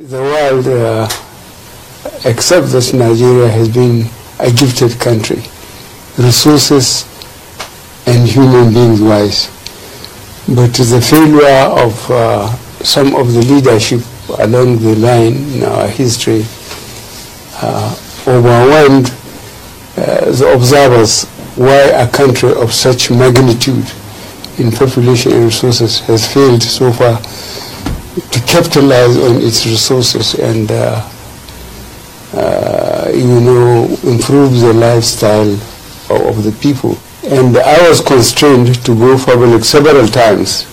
The world, except that Nigeria has been a gifted country, resources and human beings wise. But the failure of some of the leadership along the line in our history overwhelmed the observers why a country of such magnitude in population and resources has failed so far to capitalize on its resources and improve the lifestyle of the people. And I was constrained to go public several times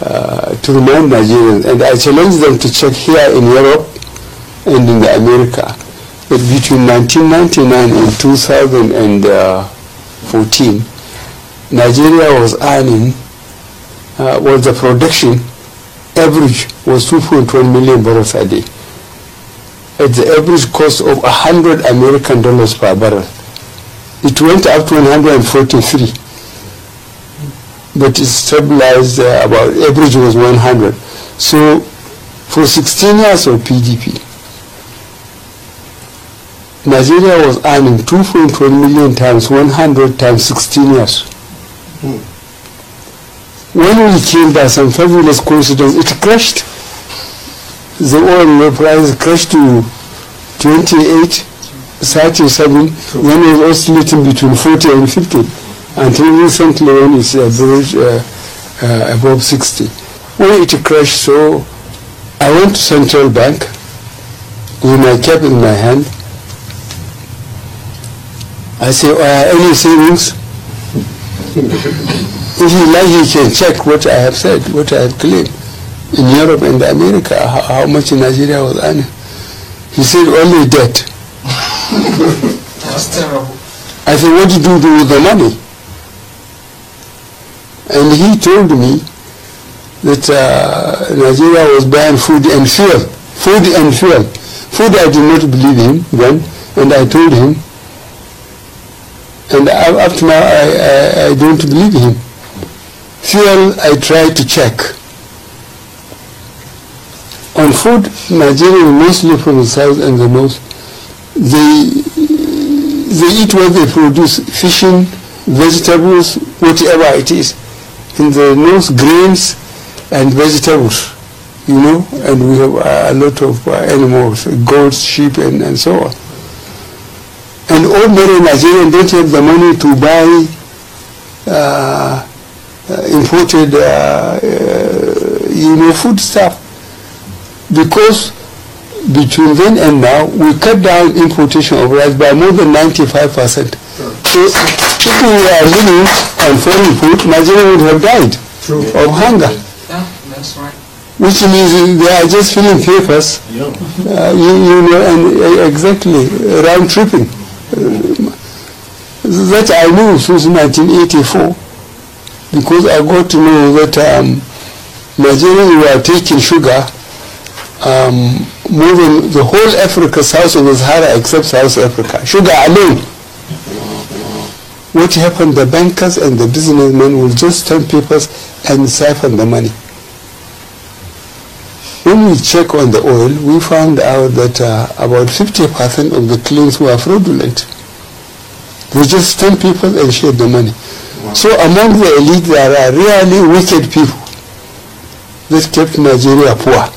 to remind Nigerians, and I challenged them to check here in Europe and in America that between 1999 and 2014, Nigeria was earning, the production average was 2.1 million barrels a day at the average cost of $100 American per barrel. It went up to 143, but it stabilized about average was 100. So for 16 years of PDP, Nigeria was earning 2.1 million times 100 times 16 years. When we came by some fabulous coincidence, it crashed. The oil price crashed to 28, 37, then it was oscillating between 40 and 50, until recently when it's average above 60. When it crashed, so I went to Central Bank with my cap in my hand. I said, any savings? If you like, you can check what I have said, what I have claimed. In Europe and America, how much Nigeria was earning. He said, only debt. That's terrible. I said, what did you do with the money? And he told me that Nigeria was buying food and fuel. Food and fuel. Food, I did not believe him then, and I told him. And up to now, I don't believe him. Fuel, I tried to check. On food, Nigeria, mostly from the south and the north, they eat what they produce, fishing, vegetables, whatever it is. In the north, grains and vegetables, and we have a lot of animals, goats, sheep, and so on. And ordinary Nigerians don't have the money to buy imported, food stuff. Because between then and now, we cut down importation of rice by more than 95%. So if we are living on foreign food, Nigeria would have died of hunger. Yeah, that's right. Which means they are just filling papers, and exactly round tripping. That I knew since 1984, because I got to know that Nigerians were taking sugar more than the whole Africa south of the Sahara except South Africa. Sugar alone. What happened, the bankers and the businessmen will just stamp papers and siphon the money. When we check on the oil, we found out that about 50% of the claims were fraudulent. They just stamp papers and share the money. So among the elite, there are really wicked people that kept Nigeria poor.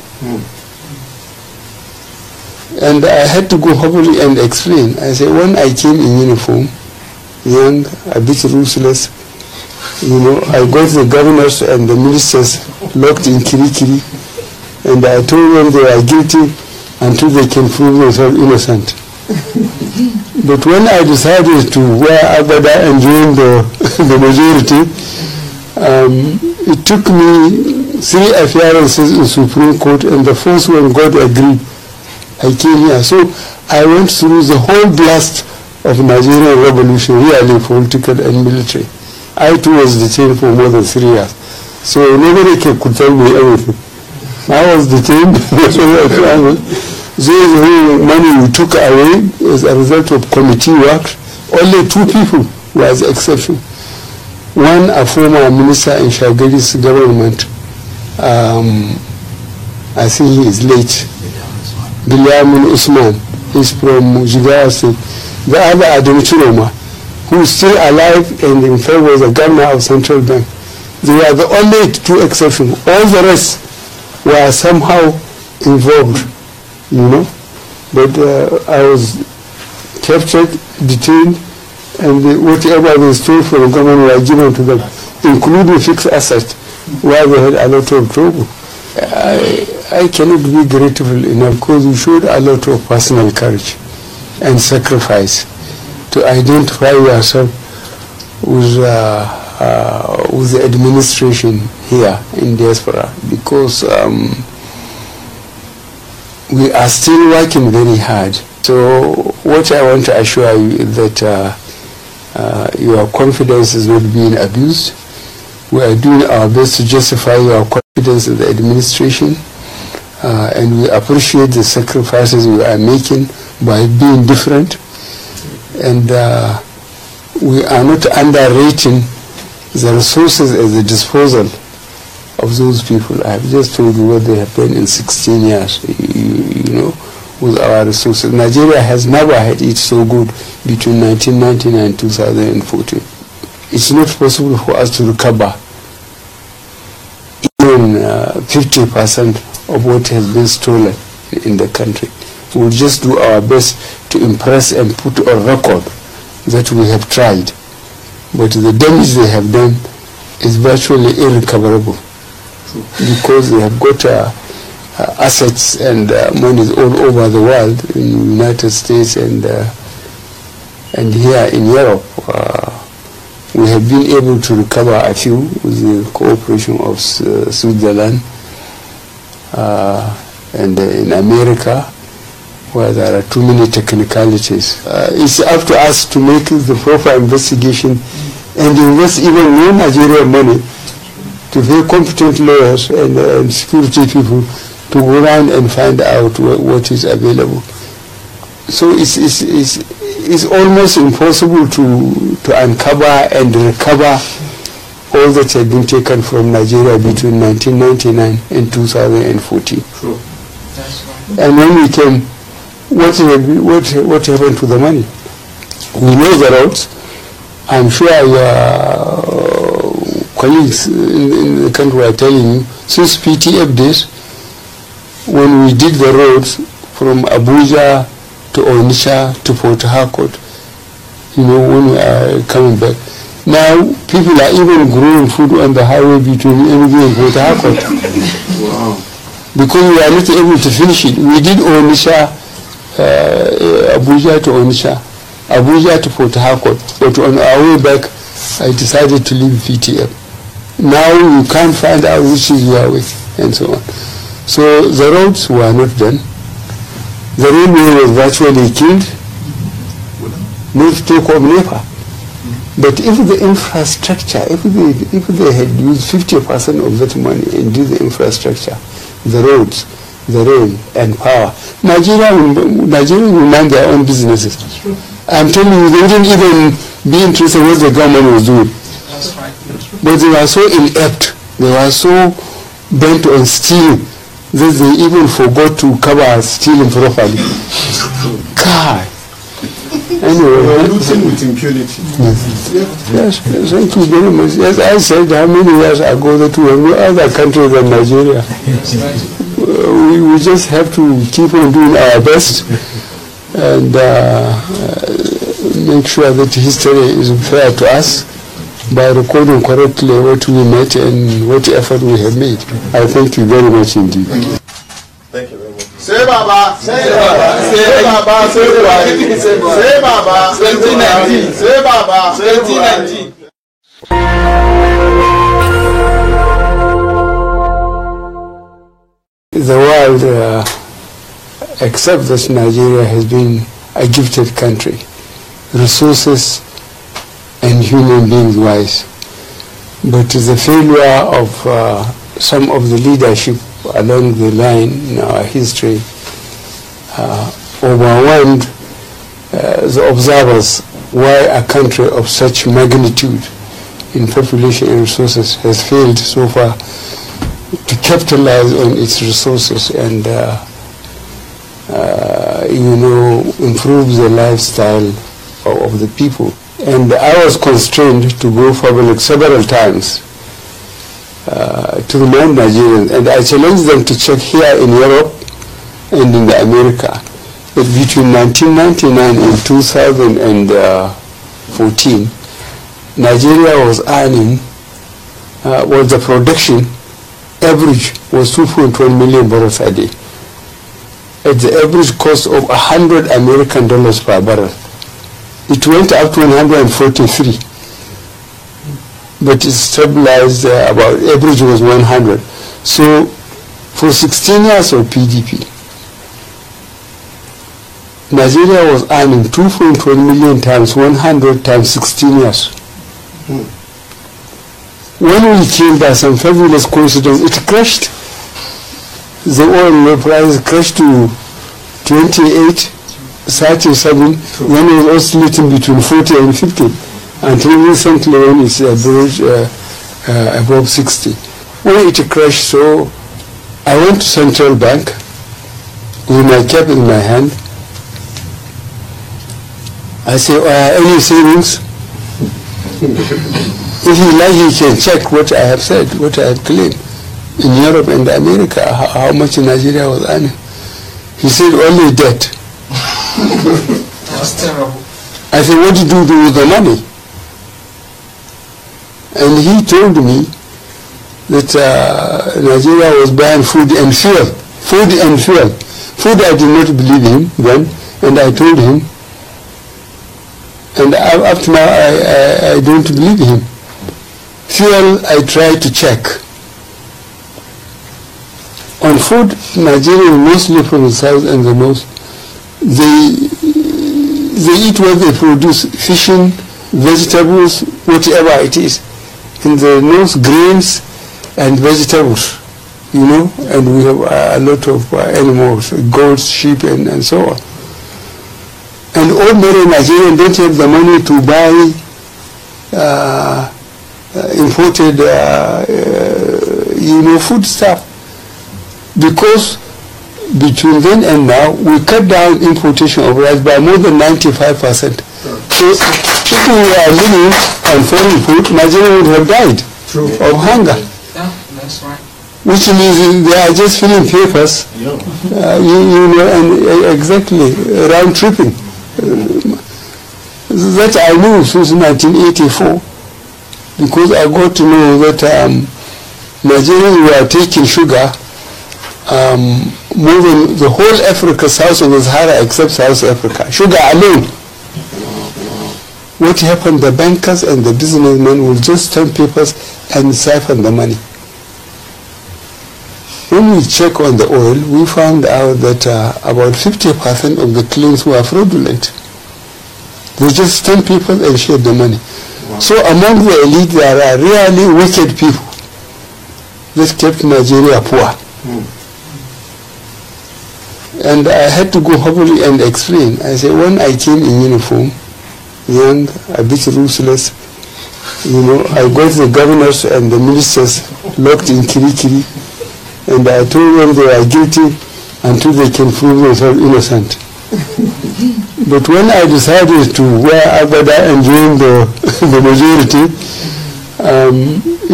And I had to go publicly and explain. I said, when I came in uniform, young, a bit ruthless, I got the governors and the ministers locked in Kirikiri, and I told them they are guilty until they can prove themselves innocent. But when I decided to wear agbada and join the majority, it took me 3 appearances in Supreme Court, and the first one God agreed. I came here. So I went through the whole blast of Nigerian revolution, really political and military. I too was detained for more than 3 years. So nobody could tell me everything. I was detained. The money we took away as a result of committee work. Only 2 people was the exception. One, a former minister in Shagari's government, I think he is late. Bilyamin Usman, he's from Jigawa State. The other Adam Chiroma, who is still alive and in fact was a governor of Central Bank. They were the only two exceptions. All the rest were somehow involved, you know. But I was captured, detained, and whatever they stole from the government were given to them, including fixed assets, where they had a lot of trouble. I cannot be grateful enough because you showed a lot of personal courage and sacrifice to identify yourself with the administration here in Diaspora, because we are still working very hard. So what I want to assure you is that your confidence is not being abused. We are doing our best to justify your confidence in the administration, and we appreciate the sacrifices we are making by being different, and we are not underrating the resources at the disposal of those people. I have just told you what they have done in 16 years, you know, with our resources. Nigeria has never had it so good between 1999 and 2014. It's not possible for us to recover even 50% of what has been stolen in the country. We'll just do our best to impress and put on record that we have tried. But the damage they have done is virtually irrecoverable, because they have got assets and monies all over the world, in the United States and here in Europe. We have been able to recover a few with the cooperation of Switzerland and in America, where there are too many technicalities. It's up to us to make the proper investigation and invest even more Nigerian money to pay competent lawyers and security people to go around and find out what is available. So it's almost impossible to uncover and recover all that had been taken from Nigeria between 1999 and 2014. True. That's right. And when we came, what happened to the money? We know the roads. I'm sure your colleagues in the country are telling you, since PTF days, when we did the roads from Abuja to Onitsha to Port Harcourt, you know, when we are coming back. Now, people are even growing food on the highway between Enugu and Port Harcourt. Wow. Because we are not able to finish it. We did Onitsha, Abuja to Onitsha, Abuja to Port Harcourt, but on our way back, I decided to leave PTF. Now you can't find out which is your way, and so on. So the roads were not done. The railway was virtually killed, not to talk of NEPA. But if the infrastructure, if they had used 50% of that money and did the infrastructure, the roads, the rail and power, Nigeria will mind their own businesses. I'm telling you, they didn't even be interested in what the government was doing. That's right. But they were so inept, they were so bent on stealing that they even forgot to cover stealing properly. God. Anyway, we're looting with impunity. Yes, thank you very much. Yes, I said how many years ago that we have no other country than Nigeria. That's right. We just have to keep on doing our best and make sure that history is fair to us by recording correctly what we met and what effort we have made. I thank you very much indeed. Thank you very much. Say Baba, say Baba, say Baba, say Buhari, say Baba, 2019, say Baba, 2019. The world accepts that Nigeria has been a gifted country, resources and human beings wise. But the failure of some of the leadership along the line in our history overwhelmed the observers why a country of such magnitude in population and resources has failed so far to capitalize on its resources and improve the lifestyle of the people. And I was constrained to go public several times to remind Nigerians, and I challenged them to check here in Europe and in America that between 1999 and 2014, Nigeria was earning, the production average was 2.1 million barrels a day, at the average cost of $100 American per barrel. It went up to 143, but it stabilized about, average was 100. So for 16 years of PDP, Nigeria was earning 2.1 million times 100 times 16 years. When we came by some fabulous coincidence, it crashed. The oil price crashed to 28, 37, when it was oscillating between 40 and 50, until recently when it's average above 60. When it crashed, so I went to Central Bank with my cap in my hand. I say, any savings? If you like, you can check what I have said, what I have claimed. In Europe and America, how much Nigeria was earning. He said, only debt. That's terrible. I said, what did you do with the money? And he told me that Nigeria was buying food and fuel. Food and fuel. Food, I did not believe him then, and I told him. And up to now, I don't believe him. Fuel, I tried to check. On food, Nigeria, mostly from the south and the north, they eat what they produce, fishing, vegetables, whatever it is. In the north, grains and vegetables, and we have a lot of animals, goats, sheep, and so on. And ordinary Nigerians don't have the money to buy imported, food stuff. Because between then and now, we cut down importation of rice by more than 95%. So people who are living on foreign food, Nigeria would have died of hunger. Yeah, that's right. Which means they are just filling papers, and exactly, round tripping. That I knew since 1984, because I got to know that Nigerians were taking sugar more than the whole Africa south of the Sahara except South Africa. Sugar alone. What happened, the bankers and the businessmen will just stamp papers and siphon the money. When we check on the oil, we found out that about 50% of the claims were fraudulent. They just stamp people and share the money. Wow. So among the elite, there are really wicked people that kept Nigeria poor. And I had to go publicly and explain. I said, when I came in uniform, young, a bit ruthless, I got the governors and the ministers locked in Kirikiri, and I told them they were guilty until they can prove themselves innocent. But when I decided to wear agbada and join the majority,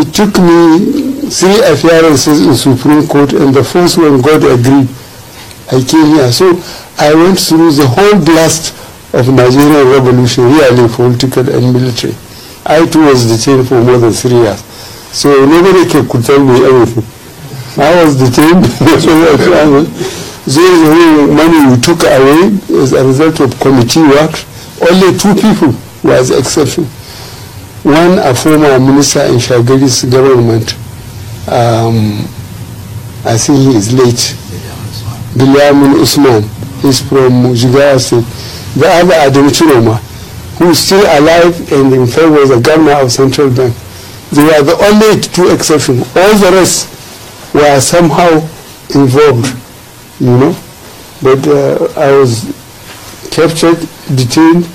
it took me 3 appearances in Supreme Court, and the first one God agreed. I came here. So I went through the whole blast of Nigerian revolution, really political and military. I too was detained for more than 3 years. So nobody could tell me everything. I was detained. The money we took away as a result of committee work. Only 2 people was the exception. One, a former minister in Shagari's government. I think he is late. Bilyamin Usman. He's from Jigawa State. The other, Adam Chiroma, who is still alive and in fact was the governor of Central Bank. They were the only 2 exceptions. All the rest were somehow involved. But I was captured, detained,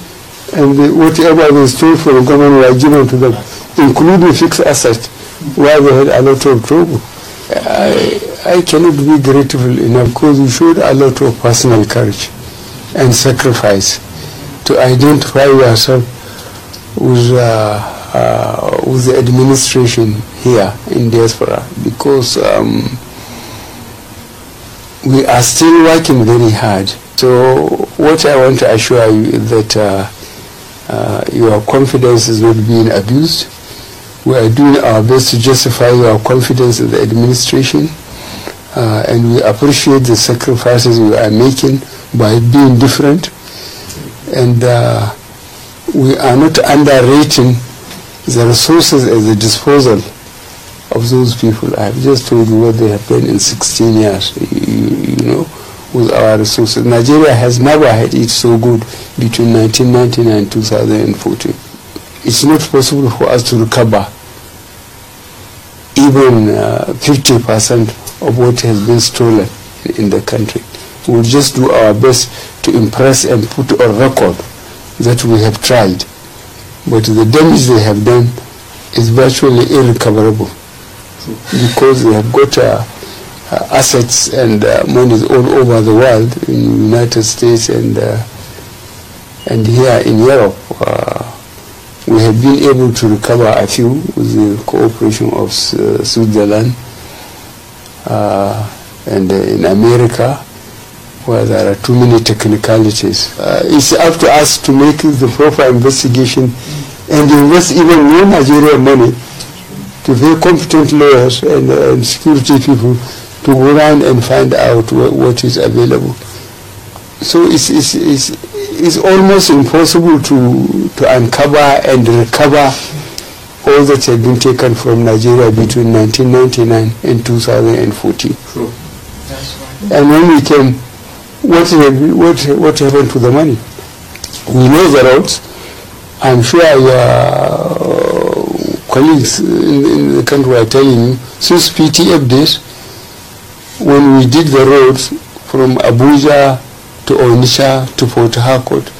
and whatever they stole from the government were given to them, including fixed assets, where they had a lot of trouble. I cannot be grateful enough because you showed a lot of personal courage and sacrifice to identify yourself with the administration here in Diaspora, because we are still working very hard. So what I want to assure you is that your confidence is not being abused. We are doing our best to justify your confidence in the administration, and we appreciate the sacrifices we are making by being different. And we are not underrating the resources at the disposal of those people. I have just told you what they have done in 16 years, you know, with our resources. Nigeria has never had it so good between 1999 and 2014. It's not possible for us to recover even 50% of what has been stolen in the country. We'll just do our best to impress and put on record that we have tried. But the damage they have done is virtually irrecoverable, because they have got assets and monies all over the world, in the United States and here in Europe. We have been able to recover a few with the cooperation of Switzerland and in America, where there are too many technicalities. It's up to us to make the proper investigation and invest even more Nigerian money to pay competent lawyers and security people to go around and find out what is available. So it's almost impossible to uncover and recover all that had been taken from Nigeria between 1999 and 2014. True. That's right. And when we came, what happened to the money? We know the roads. I'm sure your colleagues in the country are telling you, since PTF days, when we did the roads from Abuja to Onitsha to Port Harcourt,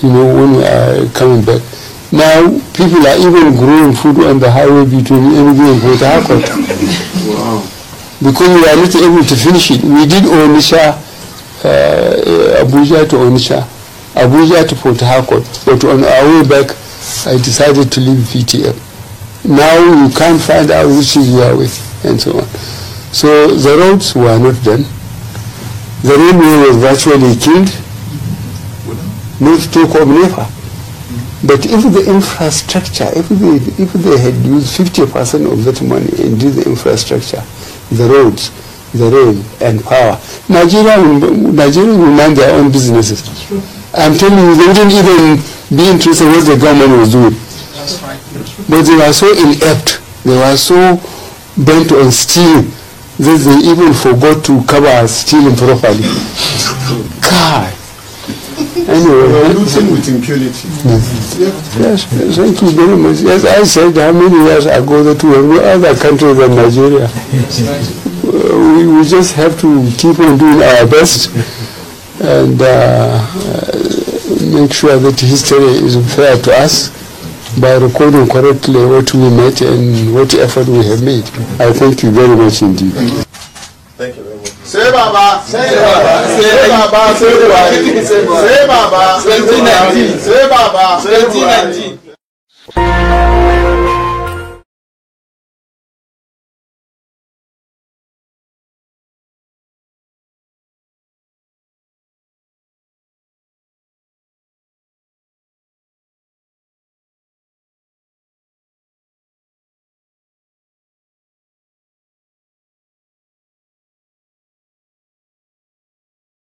you know, when we are coming back. Now people are even growing food on the highway between Enugu and Port Harcourt. Wow. Because we are not able to finish it. We did Onitsha, Abuja to Onitsha, Abuja to Port Harcourt, but on our way back I decided to leave PTF. Now you can't find out which is your way, and so on. So the roads were not done. The railway was virtually killed, not to talk of NEPA. But if the infrastructure, if they had used 50% of that money and did the infrastructure, the roads, the rail and power, Nigeria will mind their own businesses. I'm telling you, they wouldn't even be interested in what the government was doing. That's right. But they were so inept, they were so bent on stealing, that they even forgot to cover stealing properly. God. Anyway, looting with impunity. Yes, thank you very much. Yes, I said how many years ago that we were other countries than Nigeria. We just have to keep on doing our best and make sure that history is fair to us by recording correctly what we made and what effort we have made. I thank you very much indeed. Thank you very much. Say Baba, say Baba, say Baba, say Buhari, say Baba, 2019, say Baba, say Buhari.